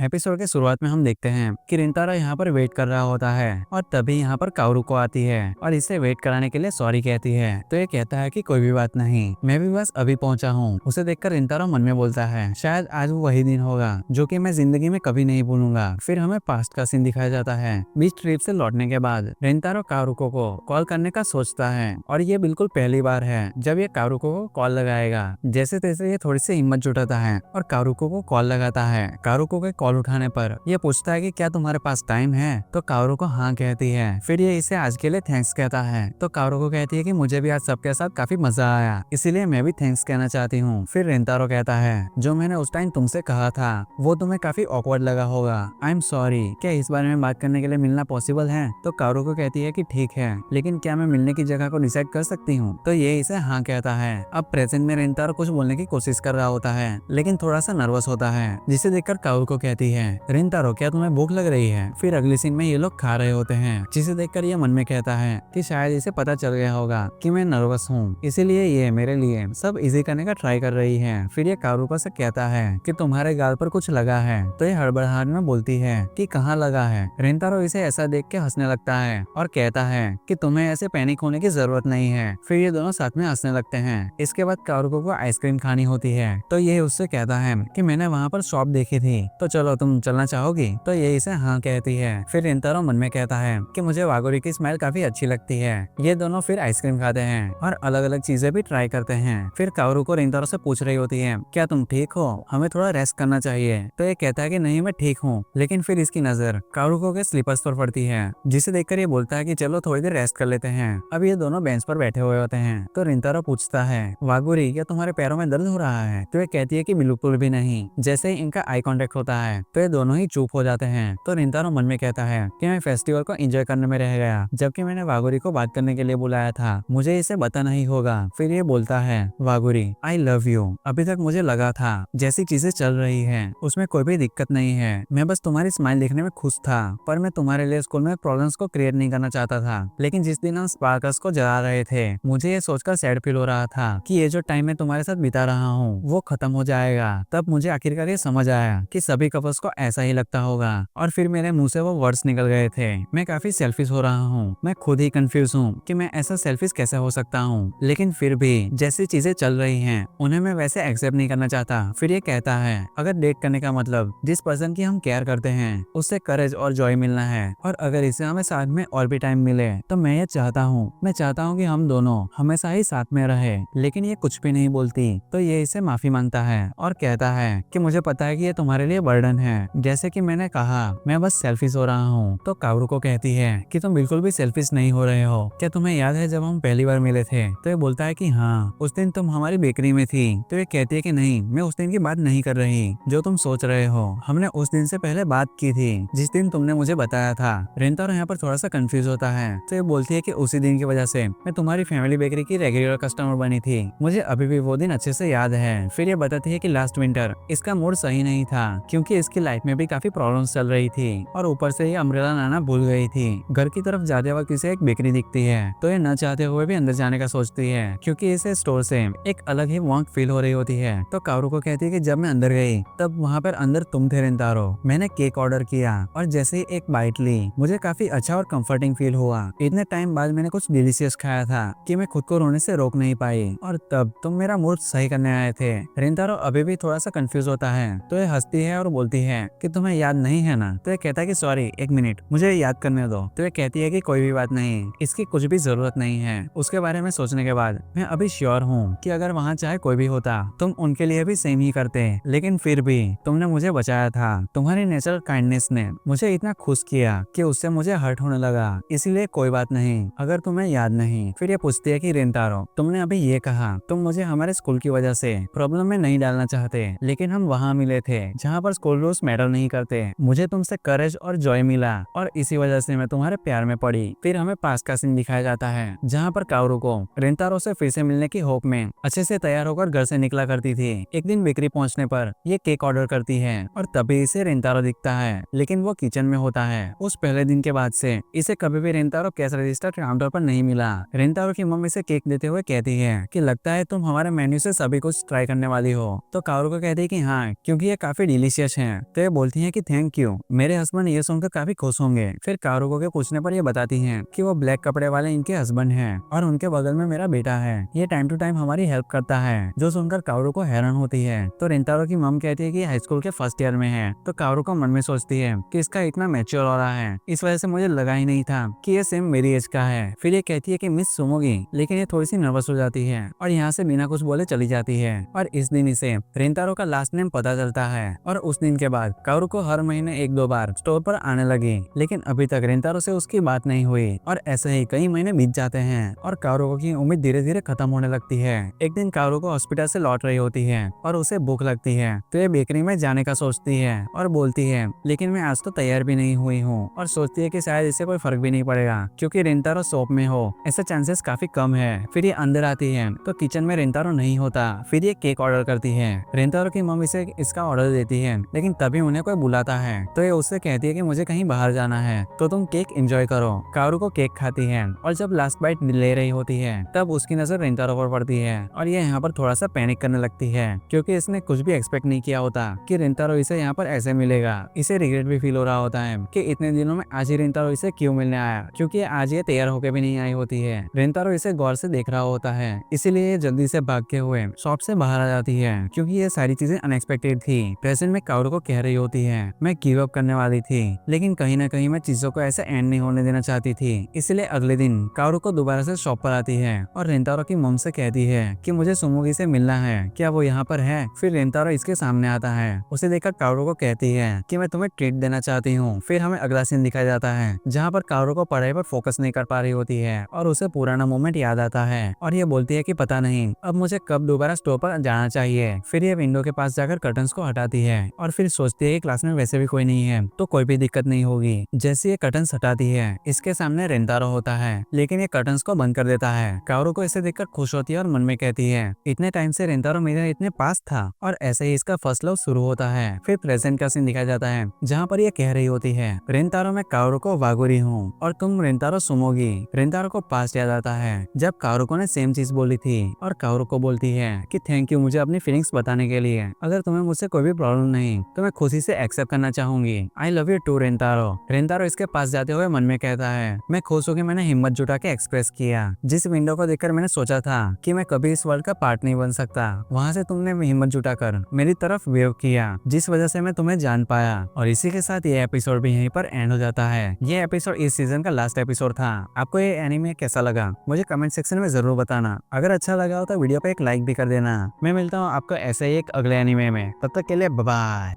Episode के शुरुआत में हम देखते हैं कि रिंतारो यहाँ पर वेट कर रहा होता है और तभी यहाँ पर काओरुको आती है और इसे वेट कराने के लिए सॉरी कहती है। तो ये कहता है कि कोई भी बात नहीं, मैं भी बस अभी पहुंचा हूँ। उसे देखकर रिंतारो मन में बोलता है शायद आज वो वही दिन होगा जो कि मैं जिंदगी में कभी नहीं भूलूंगा। फिर हमें पास्ट का सीन दिखाया जाता है। बीच ट्रिप से लौटने के बाद रिंतारो काओरुको को कॉल करने का सोचता है और ये बिल्कुल पहली बार है जब ये काओरुको को कॉल लगाएगा। जैसे तैसे ये थोड़ी सी हिम्मत जुटाता है और काओरुको को कॉल लगाता है। काओरुको के कॉल उठाने पर ये पूछता है कि क्या तुम्हारे पास टाइम है, तो काओरुको हाँ कहती है। फिर ये इसे आज के लिए थैंक्स कहता है, तो काओरुको कहती है कि मुझे भी आज सबके साथ काफी मजा आया, इसीलिए मैं भी थैंक्स कहना चाहती हूँ। फिर रिंतारो कहता है जो मैंने उस टाइम तुमसे कहा था वो तुम्हें काफी ऑकवर्ड लगा होगा, आई एम सॉरी, क्या इस बारे में बात करने के लिए मिलना पॉसिबल है? तो काओरुको कहती है कि ठीक है, लेकिन क्या मैं मिलने की जगह को डिसाइड कर सकती हूँ? तो ये इसे हाँ कहता है। अब प्रेजेंट में रिंतारो कुछ बोलने की कोशिश कर रहा होता है लेकिन थोड़ा सा नर्वस होता है, जिसे देखकर काओरुको कहती है रिंतारो क्या तुम्हें भूख लग रही है? फिर अगली सीन में ये लोग खा रहे होते हैं, जिसे देखकर ये मन में कहता है कि शायद इसे पता चल गया होगा कि मैं नर्वस हूँ, इसीलिए ये मेरे लिए सब इजी करने का ट्राई कर रही है। फिर ये काओरुको से कहता है कि तुम्हारे गाल पर कुछ लगा है, तो ये हड़बड़ाहट में बोलती है कि कहाँ लगा है। रिंतारो इसे ऐसा देख के हंसने लगता है और कहता है कि तुम्हें ऐसे पैनिक होने की जरूरत नहीं है। फिर ये दोनों साथ में हंसने लगते हैं। इसके बाद काओरुको को आइसक्रीम खानी होती है, तो ये उससे कहता है कि मैंने वहाँ पर शॉप देखी थी, तो चलो तुम चलना चाहोगी? तो ये इसे हाँ कहती है। फिर रिंतारो मन में कहता है कि मुझे वागोरी की स्माइल काफी अच्छी लगती है। ये दोनों फिर आइसक्रीम खाते हैं और अलग अलग चीजें भी ट्राई करते हैं। फिर काओरुको रिंतारो से पूछ रही होती है क्या तुम ठीक हो, हमें थोड़ा रेस्ट करना चाहिए? तो ये कहता है कि नहीं मैं ठीक हूँ, लेकिन फिर इसकी नजर काओरुको के स्लीपर्स पर पड़ती है, जिसे देखकर ये बोलता है कि चलो थोड़ी देर रेस्ट कर लेते हैं। अब ये दोनों बेंच पर बैठे हुए होते हैं, तो रिंतारो पूछता है वागोरी क्या तुम्हारे पैरों में दर्द हो रहा है? तो ये कहती है कि बिल्कुल भी नहीं। जैसे ही इनका आई कांटेक्ट होता है तो ये दोनों ही चुप हो जाते हैं। तो रिंतारो मन में कहता है कि मैं फेस्टिवल को एंजॉय करने में रह गया, जबकि मैंने वागोरी को बात करने के लिए बुलाया था, मुझे इसे पता नहीं होगा। फिर ये बोलता है वागोरी आई लव यू, अभी तक मुझे लगा था जैसी चीजें चल रही है उसमें कोई भी दिक्कत नहीं है, मैं बस तुम्हारी स्माइल देखने में खुश था, पर मैं तुम्हारे लिए स्कूल में प्रॉब्लम्स को क्रिएट नहीं करना चाहता था। लेकिन जिस दिन हम स्पार्कल्स को जला रहे थे मुझे ये सोचकर सैड फील हो रहा था कि ये जो टाइम मैं तुम्हारे साथ बिता रहा हूँ वो खत्म हो जाएगा। तब मुझे आखिरकार ये समझ आया कि सभी कपल्स को ऐसा ही लगता होगा, और फिर मेरे मुंह से वो वर्ड्स निकल गए थे, मैं काफी सेल्फिश हो रहा हूँ, मैं खुद ही कंफ्यूज हूँ कि मैं ऐसा सेल्फिश कैसे हो सकता हूँ, लेकिन फिर भी जैसी चीजें चल रही हैं उन्हें मैं वैसे एक्सेप्ट नहीं करना चाहता। फिर ये कहता है अगर डेट करने का मतलब जिस पर्सन की हम केयर करते हैं उससे करेज और जॉय मिलना है, और अगर इसे हमें साथ में और भी टाइम मिले तो मैं ये चाहता हूँ, मैं चाहता हूँ कि हम दोनों हमेशा ही साथ में रहे। लेकिन ये कुछ भी नहीं बोलती, तो ये इसे माफी मांगता है और कहता है कि मुझे पता है कि ये तुम्हारे लिए बर्डन है, जैसे कि मैंने कहा मैं बस सेल्फिश हो रहा हूँ। तो काओरुको कहती है कि तुम बिल्कुल भी सेल्फिश नहीं हो रहे हो, क्या तुम्हें याद है जब हम पहली बार मिले थे? तो ये बोलता है कि हाँ, उस दिन तुम हमारी बेकरी में थी। तो ये कहती है कि नहीं, मैं उस दिन की बात नहीं कर रही जो तुम सोच रहे हो, हमने उस दिन से पहले बात की थी जिस दिन तुमने मुझे बताया था। रिंतारो यहाँ पर थोड़ा सा कंफ्यूज होता है, तो ये बोलती है कि उसी दिन की वजह से मैं तुम्हारी फैमिली बेकरी की रेगुलर कस्टमर बनी थी, मुझे अभी भी वो दिन अच्छे से याद है। फिर ये बताती है कि लास्ट विंटर इसका मूड सही नहीं था क्योंकि इसकी लाइफ में भी काफी प्रॉब्लम्स चल रही थी और ऊपर से ये अम्ब्रेला लाना भूल गई थी। घर की तरफ जाते वक्त इसे एक बेकरी दिखती है, तो ये न चाहते हुए भी अंदर जाने का सोचती है क्योंकि इसे स्टोर से एक अलग ही वार्म फील हो रही होती है। तो काओरुको कहती है कि जब मैं अंदर गई तब वहाँ पर अंदर तुम थे रिंतारो, मैंने केक ऑर्डर किया और जैसे ही एक बाइट ली मुझे काफी अच्छा और कंफर्टिंग फील हुआ। इतने टाइम बाद मैंने कुछ डिलीशियस खाया था कि मैं खुद को रोने से रोक नहीं पाई, और तब तुम मेरा मूड सही करने आए थे। रिंतारो अभी भी थोड़ा सा कंफ्यूज होता है, तो ये हंसती है और बोलती है कि तुम्हें याद नहीं है ना? तो ये कहता है कि सॉरी एक मिनट मुझे याद करने दो। तो ये कहती है कि कोई भी बात नहीं, इसकी कुछ भी जरूरत नहीं है। उसके बारे में सोचने के बाद मैं अभी श्योर हूँ कि अगर वहाँ चाहे कोई भी होता तुम उनके लिए भी सेम ही करते, लेकिन फिर भी तुमने मुझे बचाया था। तुम्हारी नेचुरल काइंडनेस ने मुझे इतना खुश किया कि उससे मुझे हर्ट होने लगा, इसीलिए कोई बात नहीं अगर तुम्हें याद नहीं। फिर ये पूछती है कि रिंतारो तुमने अभी ये कहा तुम मुझे हमारे स्कूल की वजह से प्रॉब्लम में नहीं डालना चाहते, लेकिन हम वहाँ मिले थे जहाँ पर स्कूल रूल्स मैटर नहीं करते, मुझे तुमसे करेज और जॉय मिला और इसी वजह से मैं तुम्हारे प्यार में पड़ी। फिर हमें पास का सीन दिखाया जाता है जहाँ पर काओरुको रिंतारो से फिर से मिलने की होप में अच्छे से तैयार होकर घर से निकला करती थी। एक दिन बेकरी पहुंचने पर ये केक ऑर्डर करती है और तभी इसे रिंतारो दिखता है, लेकिन वो किचन में होता है। उस पहले दिन के बाद से इसे कभी भी रिंतारो कैश रजिस्टर काउंटर पर नहीं मिला। रिंतारो की मम्मी इसे केक देते हुए कहती है कि लगता है तुम हमारे मेन्यू से सभी कुछ ट्राई करने वाली हो। तो काओरुको कहती है कि हाँ, क्योंकि ये काफी डिलीशियस है हैं तो ये बोलती है कि थैंक यू। मेरे हस्बैंड ये सुनकर काफी खुश होंगे। फिर कारुको के पूछने पर ये बताती है कि वो ब्लैक कपड़े वाले इनके हस्बैंड हैं और उनके बगल में मेरा बेटा है। ये टाइम टू टाइम हमारी हेल्प करता है, जो सुनकर कारुको हैरान होती है। तो रिंतारो की मम कहती है कि हाई स्कूल के फर्स्ट ईयर में है। तो कारुको मन में सोचती है कि इसका इतना मैच्योर हो रहा है, इस वजह से मुझे लगा ही नहीं था कि ये सेम मेरी एज का है। फिर ये कहती है कि मिस सुमोगी, लेकिन ये थोड़ी सी नर्वस हो जाती है और यहाँ से बिना कुछ बोले चली जाती है। और इस दिन इसे रिंतारो का लास्ट नेम पता चलता है और उस दिन के बाद कारुको हर महीने 1-2 बार स्टोर पर आने लगी, लेकिन अभी तक रिंतारो से उसकी बात नहीं हुई। और ऐसे ही कई महीने बीत जाते हैं और कारुको की उम्मीद धीरे धीरे खत्म होने लगती है। एक दिन कारुको हॉस्पिटल से लौट रही होती है और उसे भूख लगती है, तो ये बेकरी में जाने का सोचती है और बोलती है लेकिन मैं आज तो तैयार भी नहीं हुई हूँ। और सोचती है कि शायद इससे कोई फर्क भी नहीं पड़ेगा क्योंकि रिंतारो शॉप में हो, ऐसे चांसेस काफी कम है। फिर ये अंदर आती है तो किचन में रिंतारो नहीं होता। फिर ये केक ऑर्डर करती है। रिंतारो की मम्मी इसे इसका ऑर्डर देती है, लेकिन तभी उन्हें कोई बुलाता है तो ये उससे कहती है कि मुझे कहीं बाहर जाना है, तो तुम केक एंजॉय करो। कारुको केक खाती है और जब लास्ट बाइट ले रही होती है तब उसकी नजर रिंतारो पर पड़ती है और ये यहाँ पर थोड़ा सा पैनिक करने लगती है क्योंकि इसने कुछ भी एक्सपेक्ट नहीं किया होता कि रिंतारो इसे यहाँ पर ऐसे मिलेगा। इसे रिग्रेट भी फील हो रहा होता है कि इतने दिनों में आज ही रिंतारो इसे क्यों मिलने आया, क्योंकि आज ये तैयार होकर भी नहीं आई होती है। रिंतारो इसे गौर से देख रहा होता है, इसीलिए ये जल्दी से भागते हुए शॉप से बाहर आ जाती है क्योंकि ये सारी चीजें अनएक्सपेक्टेड थी। प्रेजेंट में कारुको कह रही होती है मैं गिव अप करने वाली थी, लेकिन कहीं ना कहीं मैं चीजों को ऐसे एंड नहीं होने देना चाहती थी। इसलिए अगले दिन कारुको दोबारा से शॉप पर आती है और रिंतारो की मम से कहती है कि मुझे सुमोगी से मिलना है, क्या वो यहाँ पर है। फिर रिंतारो इसके सामने आता है। उसे देखकर कारुको कहती है कि मैं तुम्हें ट्रीट देना चाहती हूँ। फिर हमें अगला सीन दिखाया जाता है जहाँ पर कारुको पढ़ाई पर फोकस नहीं कर पा रही होती है और उसे पुराना मोमेंट याद आता है और ये बोलती है कि पता नहीं अब मुझे कब दोबारा स्टोर पर जाना चाहिए। फिर ये विंडो के पास जाकर कर्टन्स को हटाती है और फिर सोचती है कि क्लास में वैसे भी कोई नहीं है तो कोई भी दिक्कत नहीं होगी। जैसे ये कर्टन्स हटाती है इसके सामने रिंतारो होता है, लेकिन ये कर्टन्स को बंद कर देता है। कारुको इसे देखकर खुश होती है और मन में कहती है इतने टाइम से रिंतारो मेरे इतने पास था। और ऐसे ही इसका फर्स्ट लव शुरू होता है। फिर प्रेजेंट का सीन दिखाया जाता है जहाँ पर ये कह रही होती है रिंतारो मैं कारुको वागुरी हूँ और तुम रिंतारो सुमोगी। रिंतारो को पास याद आता है जब कारुको ने सेम चीज बोली थी और कारुको बोलती है कि थैंक यू मुझे अपनी फीलिंग्स बताने के लिए। अगर तुम्हें मुझसे कोई भी प्रॉब्लम नहीं तो मैं खुशी से एक्सेप्ट करना चाहूंगी। I love you too Rintaro. Rintaro इसके पास जाते हुए मन में कहता है मैं खुश हूँ कि मैंने हिम्मत जुटा के एक्सप्रेस किया। जिस विंडो को देखकर मैंने सोचा था कि मैं कभी इस वर्ल्ड का पार्ट नहीं बन सकता, वहाँ से तुमने हिम्मत जुटाकर मेरी तरफ वेव किया, जिस वजह से मैं तुम्हें जान पाया। और इसी के साथ ये एपिसोड भी यहीं पर एंड हो जाता है। ये एपिसोड इस सीजन का लास्ट एपिसोड था। आपको ये एनीमे कैसा लगा मुझे कमेंट सेक्शन में जरूर बताना। अगर अच्छा लगा हो तो वीडियो पे एक लाइक भी कर देना। मैं मिलता हूँ आपको ऐसे ही एक अगले एनीमे में, तब तक के लिए बाय बाय।